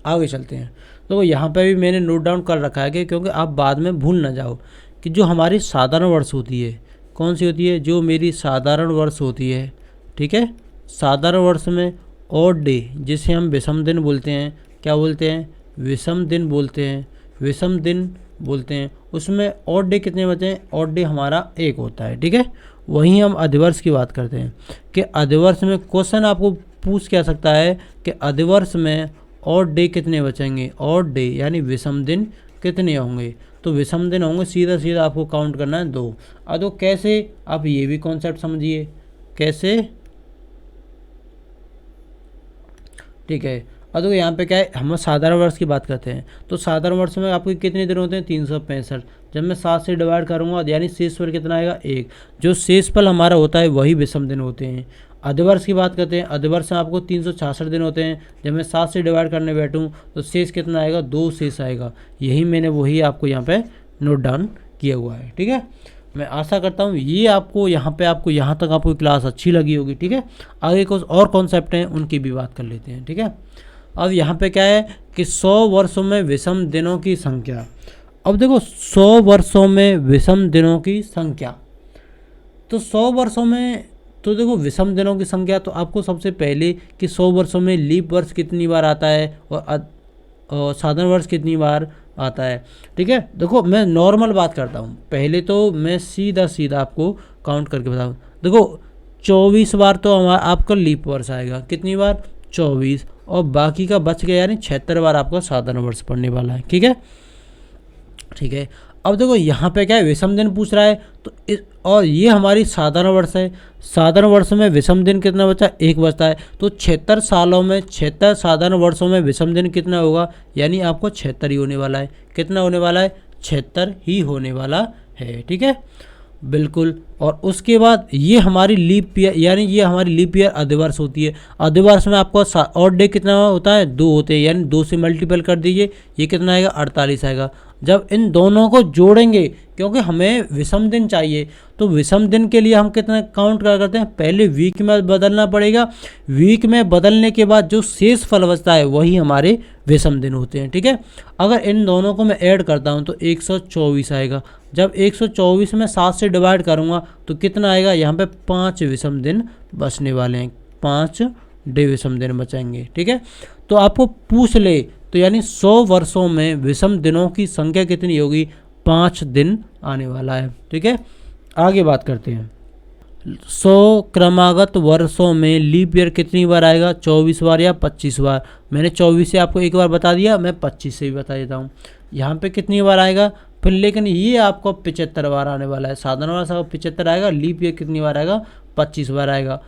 आगे चलते हैं। तो यहाँ पे भी मैंने नोट डाउन कर रखा है कि क्योंकि आप बाद में भूल ना जाओ कि जो हमारी साधारण वर्ष होती है, कौन सी होती है? जो मेरी साधारण वर्ष होती है। ठीक है, साधारण वर्ष में ऑड डे, जिसे हम विषम दिन बोलते हैं, क्या बोलते हैं? विषम दिन बोलते हैं, विषम दिन बोलते हैं। उसमें ऑड डे कितने बचे हैं? ऑड डे हमारा 1 होता है। ठीक है, वहीं हम अधिवर्ष की बात करते हैं कि अधिवर्ष में क्वेश्चन आपको पूछ क्या सकता है कि अधिवर्ष में ऑड डे कितने बचेंगे? ऑड डे यानी विषम दिन कितने होंगे? तो विषम दिन होंगे, सीधा सीधा आपको काउंट करना है 2। अब तो कैसे, आप ये भी कॉन्सेप्ट समझिए कैसे। ठीक है, अब तो यहाँ पे क्या है, हम साधारण वर्ष की बात करते हैं तो साधारण वर्ष में आपको कितने दिन होते हैं? 365। जब मैं 7 से डिवाइड करूँगा यानी शेषफल कितना आएगा? 1। जो शेषफल हमारा होता है वही विषम दिन होते हैं। अधिवर्ष की बात करते हैं, अधिवर्ष में आपको 366 दिन होते हैं। जब मैं 7 से डिवाइड करने बैठूँ तो शेष कितना आएगा? 2 शेष आएगा। यही मैंने वही आपको यहाँ पे नोट डाउन किया हुआ है। ठीक है, मैं आशा करता हूँ ये आपको यहाँ तक आपको क्लास अच्छी लगी होगी। ठीक है, आगे कुछ और कॉन्सेप्ट हैं उनकी भी बात कर लेते हैं। ठीक है, अब यहाँ पे क्या है कि 100 वर्षों में विषम दिनों की संख्या। अब देखो 100 वर्षों में विषम दिनों की संख्या, तो 100 वर्षों में तो देखो विषम दिनों की संख्या, तो आपको सबसे पहले कि 100 वर्षों में लीप वर्ष कितनी बार आता है और साधारण वर्ष कितनी बार आता है। ठीक है, देखो मैं नॉर्मल बात करता हूँ, पहले तो मैं सीधा आपको काउंट करके बताऊँ। देखो 24 बार तो हमारा आपका लीप वर्ष आएगा। कितनी बार? 24। और बाकी का बच गया यानी 76 बार आपका साधारण वर्ष पड़ने वाला है। ठीक है, ठीक है, अब देखो यहाँ पे क्या है, विषम दिन पूछ रहा है तो और ये हमारी साधारण वर्ष है। साधारण वर्ष में विषम दिन कितना बचा? 1 बचता है। तो 76 सालों में 76 साधारण वर्षों में विषम दिन कितना होगा? यानी आपको 76 ही होने वाला है। कितना होने वाला है? 76 ही होने वाला है। ठीक है, बिल्कुल। और उसके बाद ये हमारी लीप ईयर, यानी ये हमारी लीप ईयर अधिवर्ष होती है। अधिवर्ष में आपका और डे कितना होता है, 2 होते हैं, यानी 2 से मल्टीपल कर दीजिए, ये कितना आएगा, 48 आएगा। जब इन दोनों को जोड़ेंगे, क्योंकि हमें विषम दिन चाहिए, तो विषम दिन के लिए हम कितना काउंट क्या करते हैं, पहले वीक में बदलना पड़ेगा। वीक में बदलने के बाद जो शेष फल बचता है वही हमारे विषम दिन होते हैं, ठीक है। अगर इन दोनों को मैं ऐड करता हूं तो 124 आएगा। जब 124 में 7 से डिवाइड करूंगा तो कितना आएगा, यहाँ पे 5 विषम दिन बचने वाले हैं, 5 डे विषम दिन बचेंगे, ठीक है। तो आपको पूछ ले तो यानी 100 वर्षों में विषम दिनों की संख्या कितनी होगी, 5 दिन आने वाला है, ठीक है। आगे बात करते हैं। 100 क्रमागत वर्षों में लीप ईयर कितनी बार आएगा, 24 बार या 25 बार। मैंने 24 से आपको एक बार बता दिया, मैं 25 से भी बता देता हूँ। यहाँ पे कितनी बार आएगा फिर, लेकिन ये आपको 75 बार आने वाला है। साधारण वर्ष 75 आएगा, लीप ईयर कितनी बार आएगा, 25 बार आएगा।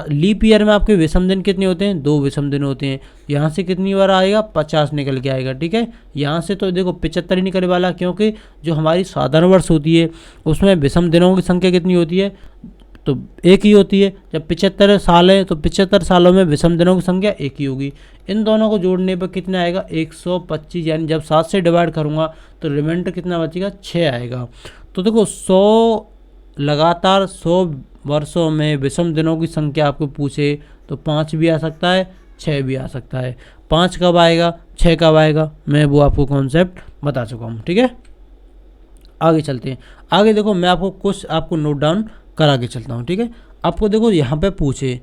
लीप ईयर में आपके विषम दिन कितने होते हैं, 2 विषम दिन होते हैं। यहाँ से कितनी बार आएगा, 50 निकल के आएगा, ठीक है। यहाँ से तो देखो 75 ही निकलने वाला, क्योंकि जो हमारी साधारण वर्ष होती है उसमें विषम दिनों की संख्या कितनी होती है, तो एक ही होती है। जब 75 साल है तो 75 सालों में विषम दिनों की संख्या एक ही होगी। इन दोनों को जोड़ने पर कितना आएगा, 125, यानी जब 7 से डिवाइड करूँगा तो रिमाइंडर कितना बचेगा, 6 आएगा। तो देखो 100 लगातार 100 वर्षों में विषम दिनों की संख्या आपको पूछे तो 5 भी आ सकता है, 6 भी आ सकता है। 5 कब आएगा, 6 कब आएगा, मैं वो आपको कॉन्सेप्ट बता चुका हूँ, ठीक है। आगे चलते हैं। आगे देखो मैं आपको कुछ आपको नोट डाउन करा के चलता हूँ, ठीक है। आपको देखो यहाँ पे पूछे,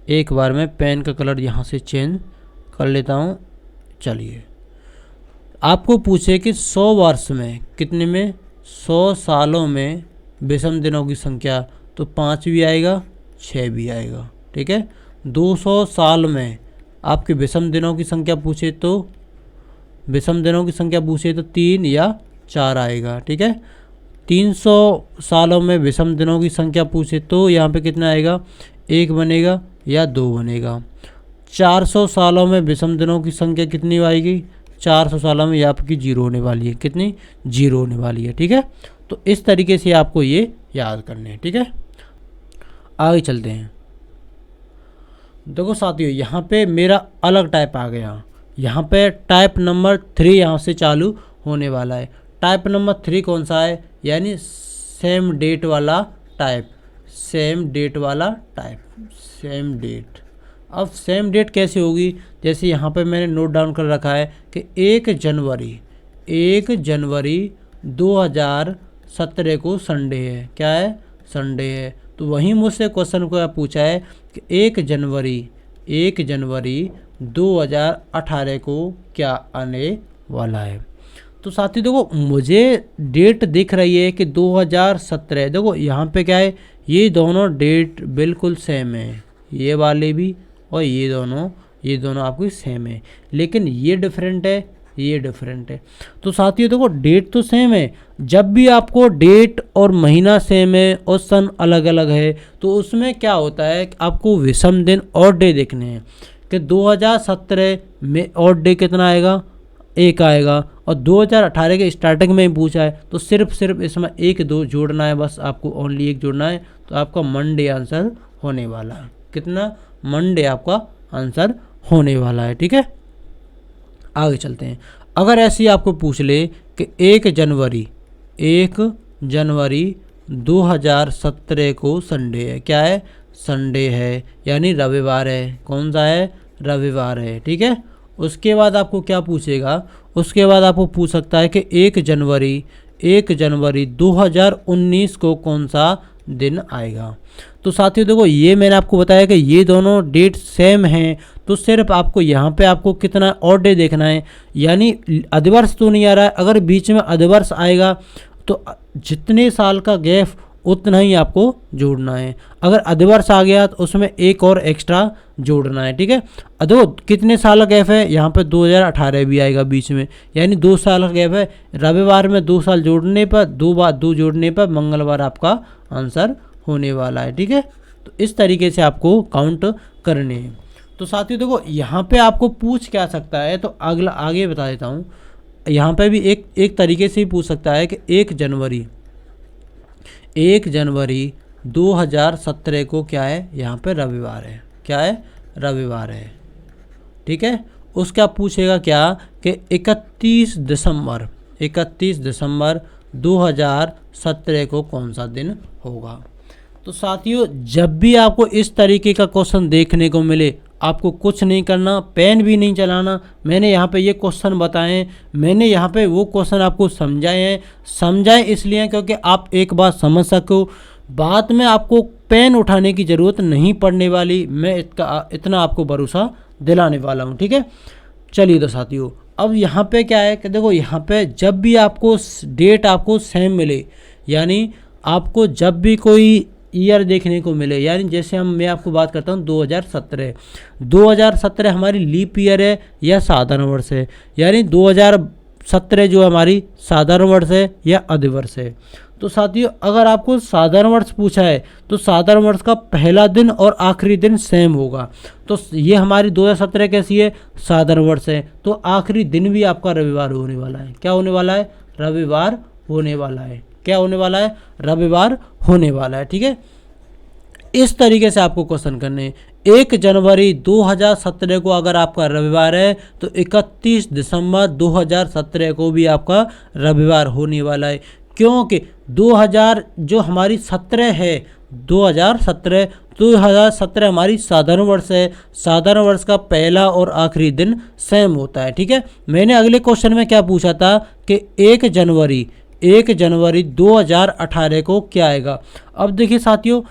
एक बार मैं पेन का कलर यहाँ से चेंज कर लेता हूँ। चलिए, आपको पूछे कि 100 वर्ष में कितने में, 100 सालों में विषम दिनों की संख्या, तो 5 भी आएगा, 6 भी आएगा, ठीक है। 200 साल में आपके विषम दिनों की संख्या पूछे तो विषम दिनों की संख्या पूछे तो 3 या 4 आएगा, ठीक है। 300 सालों में विषम दिनों की संख्या पूछे तो यहाँ पे कितना आएगा, 1 बनेगा या 2 बनेगा। 400 सालों में विषम दिनों की संख्या कितनी आएगी, 400 सालों में आपकी 0 होने वाली है, कितनी, 0 होने वाली है, ठीक है। तो इस तरीके से आपको ये याद करने हैं, ठीक है। आगे चलते हैं। देखो साथियों, यहाँ पे मेरा अलग टाइप आ गया। यहाँ पे टाइप नंबर 3 यहाँ से चालू होने वाला है। टाइप नंबर 3 कौन सा है, यानी सेम डेट वाला टाइप, सेम डेट वाला टाइप, सेम डेट। अब सेम डेट कैसे होगी, जैसे यहाँ पे मैंने नोट डाउन कर रखा है कि 1 जनवरी 2017 को संडे है, क्या है, संडे है। तो वहीं मुझसे क्वेश्चन को पूछा है कि 1 जनवरी 2018 को क्या आने वाला है। तो साथी देखो मुझे डेट दिख रही है कि 2017। देखो यहाँ पे क्या है, ये दोनों डेट बिल्कुल सेम है, ये वाले भी और ये दोनों आपकी सेम है, लेकिन ये डिफरेंट है, ये डिफरेंट है। तो साथियों देखो डेट तो सेम है, जब भी आपको डेट और महीना सेम है और सन अलग अलग है तो उसमें क्या होता है, आपको विषम दिन और डे देखने हैं कि 2017 में और डे कितना आएगा, 1 आएगा, और 2018 के स्टार्टिंग में ही पूछा है तो सिर्फ इसमें 1 2 जोड़ना है, बस आपको ओनली 1 जोड़ना है। तो आपका मंडे आंसर होने वाला है, कितना, मंडे आपका आंसर होने वाला है, ठीक है। आगे चलते हैं। अगर ऐसे आपको पूछ ले कि 1 जनवरी 2017 को संडे है, क्या है, संडे है, यानी रविवार है, कौन सा है, रविवार है, ठीक है। उसके बाद आपको क्या पूछेगा, उसके बाद आपको पूछ सकता है कि 1 जनवरी 2019 को कौन सा दिन आएगा। तो साथियों देखो ये मैंने आपको बताया कि ये दोनों डेट सेम हैं, तो सिर्फ आपको यहाँ पे आपको कितना और डे देखना है, यानी अधिवर्ष तो नहीं आ रहा है। अगर बीच में अधिवर्ष आएगा तो जितने साल का गैप उतना ही आपको जोड़ना है। अगर अधिवर्ष आ गया तो उसमें 1 और एक्स्ट्रा जोड़ना है, ठीक है। देखो कितने साल का गैप है, यहाँ पे 2018 भी आएगा बीच में, यानी 2 साल का गैप है। रविवार में 2 साल जोड़ने पर 2 जोड़ने पर मंगलवार आपका आंसर होने वाला है, ठीक है। तो इस तरीके से आपको काउंट करने हैं। तो साथियों देखो यहाँ पे आपको पूछ क्या सकता है, तो अगला आगे बता देता हूँ। यहाँ पे भी एक तरीके से ही पूछ सकता है कि 1 जनवरी 2017 को क्या है, यहाँ पे रविवार है, क्या है, रविवार है, ठीक है। उसका पूछेगा क्या कि 31 दिसंबर 2017 को कौन सा दिन होगा। तो साथियों, जब भी आपको इस तरीके का क्वेश्चन देखने को मिले, आपको कुछ नहीं करना, पेन भी नहीं चलाना। मैंने यहाँ पे ये क्वेश्चन बताए, मैंने यहाँ पे वो क्वेश्चन आपको समझाए इसलिए क्योंकि आप एक बात समझ सको, बाद में आपको पेन उठाने की ज़रूरत नहीं पड़ने वाली। मैं इतना आपको भरोसा दिलाने वाला हूँ, ठीक है। चलिए तो साथियों, अब यहाँ पे क्या है कि देखो, यहाँ पे जब भी आपको डेट आपको सेम मिले, यानी आपको जब भी कोई ईयर देखने को मिले, यानी जैसे मैं आपको बात करता हूँ 2017 हमारी लीप ईयर है या साधारण वर्ष है, यानी 2017 जो हमारी साधारण वर्ष है या अधिवर्ष है। तो साथियों, अगर आपको साधारण वर्ष पूछा है तो साधारण वर्ष का पहला दिन और आखिरी दिन सेम होगा। तो ये हमारी 2017 कैसी है, साधारण वर्ष है, तो आखिरी दिन भी आपका रविवार होने वाला है। क्या होने वाला है, रविवार होने वाला है। क्या होने वाला है, रविवार होने वाला है, ठीक है। इस तरीके से आपको क्वेश्चन करने। 1 जनवरी 2017 को अगर आपका रविवार है तो 31 दिसंबर 2017 को भी आपका रविवार होने वाला है, क्योंकि 2000 जो हमारी 17 है, 2017 हमारी साधारण वर्ष है। साधारण वर्ष का पहला और आखिरी दिन सेम होता है, ठीक है। मैंने अगले क्वेश्चन में क्या पूछा था कि 1 जनवरी 2018 को क्या आएगा। अब देखिए साथियों,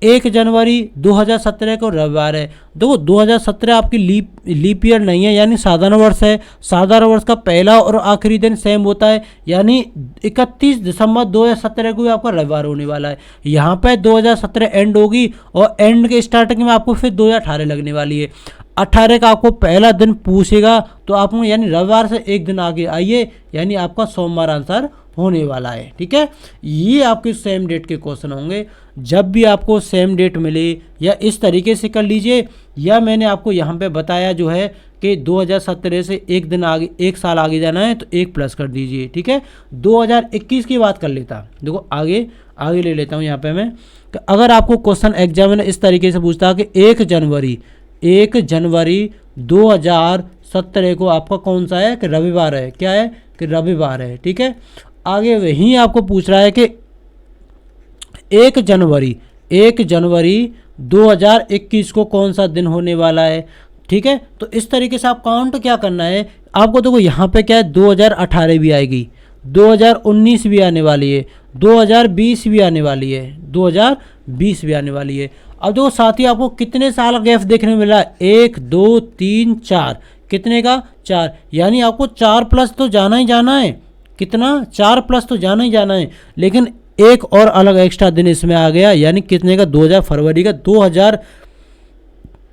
1 जनवरी 2017 को रविवार है। देखो, 2017 आपकी लीप ईयर नहीं है, यानी साधारण वर्ष है। साधारण वर्ष का पहला और आखिरी दिन सेम होता है, यानी 31 दिसंबर 2017 को भी आपका रविवार होने वाला है। यहाँ पे 2017 एंड होगी और एंड के स्टार्टिंग में आपको फिर 2018 लगने वाली है। 18 का आपको पहला दिन पूछेगा तो आप यानी रविवार से एक दिन आगे आइए, यानी आपका सोमवार आंसर होने वाला है, ठीक है। ये आपके सेम डेट के क्वेश्चन होंगे। जब भी आपको सेम डेट मिले या इस तरीके से कर लीजिए, या मैंने आपको यहाँ पे बताया जो है कि 2017 से एक दिन आगे, एक साल आगे जाना है तो 1 प्लस कर दीजिए, ठीक है। 2021 की बात कर लेता, देखो आगे ले लेता हूँ यहाँ पे मैं। अगर आपको क्वेश्चन एग्जाम में इस तरीके से पूछता कि 1 जनवरी 2017 को आपका कौन सा है, कि रविवार है, क्या है, कि रविवार है, ठीक है। आगे वहीं आपको पूछ रहा है कि 1 जनवरी 2021 को कौन सा दिन होने वाला है, ठीक है। तो इस तरीके से आप काउंट क्या करना है आपको। देखो यहाँ पे क्या है, 2018 भी आएगी, 2019 भी आने वाली है, 2020 भी आने वाली है, 2020 भी आने वाली है। अब देखो साथी, आपको कितने साल का गैप देखने को मिला, 1 2 3 4, कितने का, 4, यानी आपको 4 प्लस तो जाना ही जाना है। कितना, 4 प्लस तो जाना ही जाना है। लेकिन एक और अलग एक्स्ट्रा दिन इसमें आ गया, यानी कितने का, 2000 फरवरी का,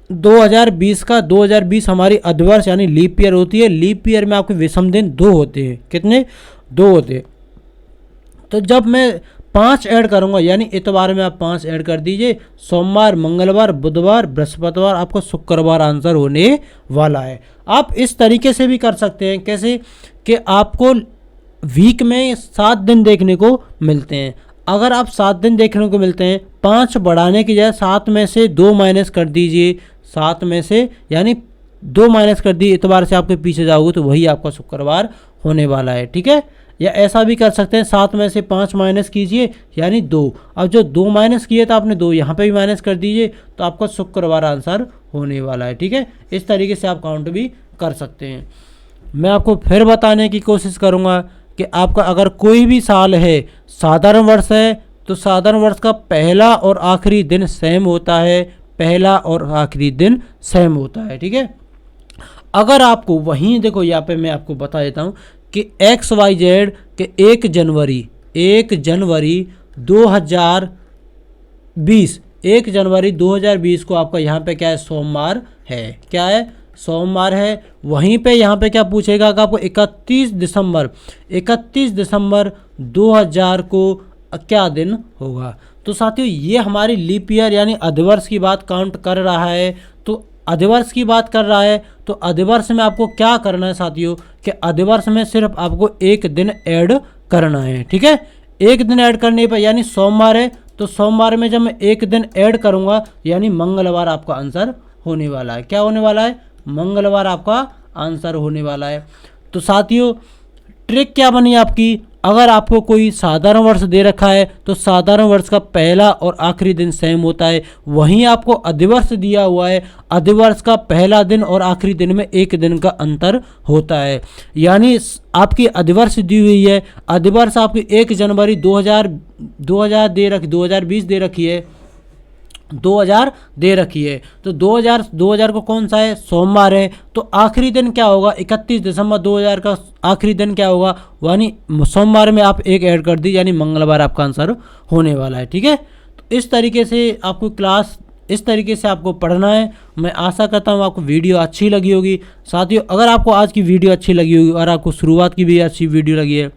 2020 हमारी अधिवर्ष यानी लीप ईयर होती है। लीप ईयर में आपके विषम दिन 2 होते हैं, कितने, 2 होते हैं। तो जब मैं 5 ऐड करूंगा, यानी इतवार में आप 5 ऐड कर दीजिए, सोमवार, मंगलवार, बुधवार, बृहस्पतिवार, आपको शुक्रवार आंसर होने वाला है। आप इस तरीके से भी कर सकते हैं, कैसे कि आपको वीक में 7 दिन देखने को मिलते हैं। अगर आप 7 दिन देखने को मिलते हैं, 5 बढ़ाने की जगह 7 में से 2 माइनस कर दीजिए, 7 में से यानी 2 माइनस कर दिए, इतवार से आपके पीछे जाओगे तो वही आपका शुक्रवार होने वाला है, ठीक है। या ऐसा भी कर सकते हैं, 7 में से 5 माइनस कीजिए, यानी 2। अब जो 2 माइनस किए तो आपने 2 यहाँ पे भी माइनस कर दीजिए, तो आपका शुक्रवार आंसर होने वाला है, ठीक है। इस तरीके से आप काउंट भी कर सकते हैं। मैं आपको फिर बताने की कोशिश करूँगा कि आपका अगर कोई भी साल है, साधारण वर्ष है, तो साधारण वर्ष का पहला और आखिरी दिन सेम होता है, पहला और आखिरी दिन सेम होता है, ठीक है। अगर आपको वहीं देखो, यहाँ पे मैं आपको बता देता हूँ कि XYZ के 1 जनवरी 2020 को आपका यहाँ पे क्या है, सोमवार है, क्या है, सोमवार है। वहीं पे यहाँ पे क्या पूछेगा कि आपको 31 दिसंबर 2000 को क्या दिन होगा। तो साथियों, ये हमारी लीप ईयर यानी अधिवर्ष की बात काउंट कर रहा है। तो अधिवर्ष की बात कर रहा है तो अधिवर्ष में आपको क्या करना है साथियों कि अधिवर्ष में सिर्फ आपको एक दिन ऐड करना है। ठीक है, एक दिन ऐड करने पर, यानी सोमवार है तो सोमवार में जब मैं एक दिन ऐड करूंगा यानी मंगलवार आपका आंसर होने वाला है। क्या होने वाला है? मंगलवार आपका आंसर होने वाला है। तो साथियों ट्रिक क्या बनी आपकी, अगर आपको कोई साधारण वर्ष दे रखा है तो साधारण वर्ष का पहला और आखिरी दिन सेम होता है। वहीं आपको अधिवर्ष दिया हुआ है, अधिवर्ष का पहला दिन और आखिरी दिन में एक दिन का अंतर होता है। यानी आपकी अधिवर्ष दी हुई है, अधिवर्ष आपकी 1 जनवरी 2020 दे रखी है, 2000 दे रखी है। तो 2000 को कौन सा है? सोमवार है। तो आखिरी दिन क्या होगा? 31 दिसंबर 2000 का आखिरी दिन क्या होगा? यानी सोमवार में आप एक ऐड कर दी, यानी मंगलवार आपका आंसर होने वाला है। ठीक है, तो इस तरीके से आपको क्लास, इस तरीके से आपको पढ़ना है। मैं आशा करता हूँ आपको वीडियो अच्छी लगी होगी। साथियों अगर आपको आज की वीडियो अच्छी लगी होगी और आपको शुरुआत की भी अच्छी वीडियो लगी है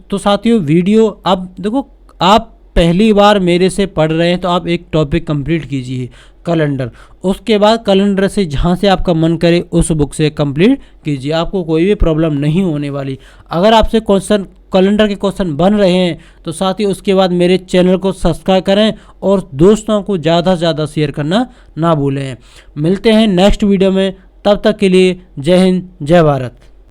तो साथियों वीडियो, अब देखो आप पहली बार मेरे से पढ़ रहे हैं तो आप एक टॉपिक कंप्लीट कीजिए कैलेंडर, उसके बाद कैलेंडर से जहाँ से आपका मन करे उस बुक से कंप्लीट कीजिए, आपको कोई भी प्रॉब्लम नहीं होने वाली। अगर आपसे क्वेश्चन, कैलेंडर के क्वेश्चन बन रहे हैं तो साथ ही उसके बाद मेरे चैनल को सब्सक्राइब करें और दोस्तों को ज़्यादा से ज़्यादा शेयर करना ना भूलें। मिलते हैं नेक्स्ट वीडियो में, तब तक के लिए जय हिंद, जय भारत।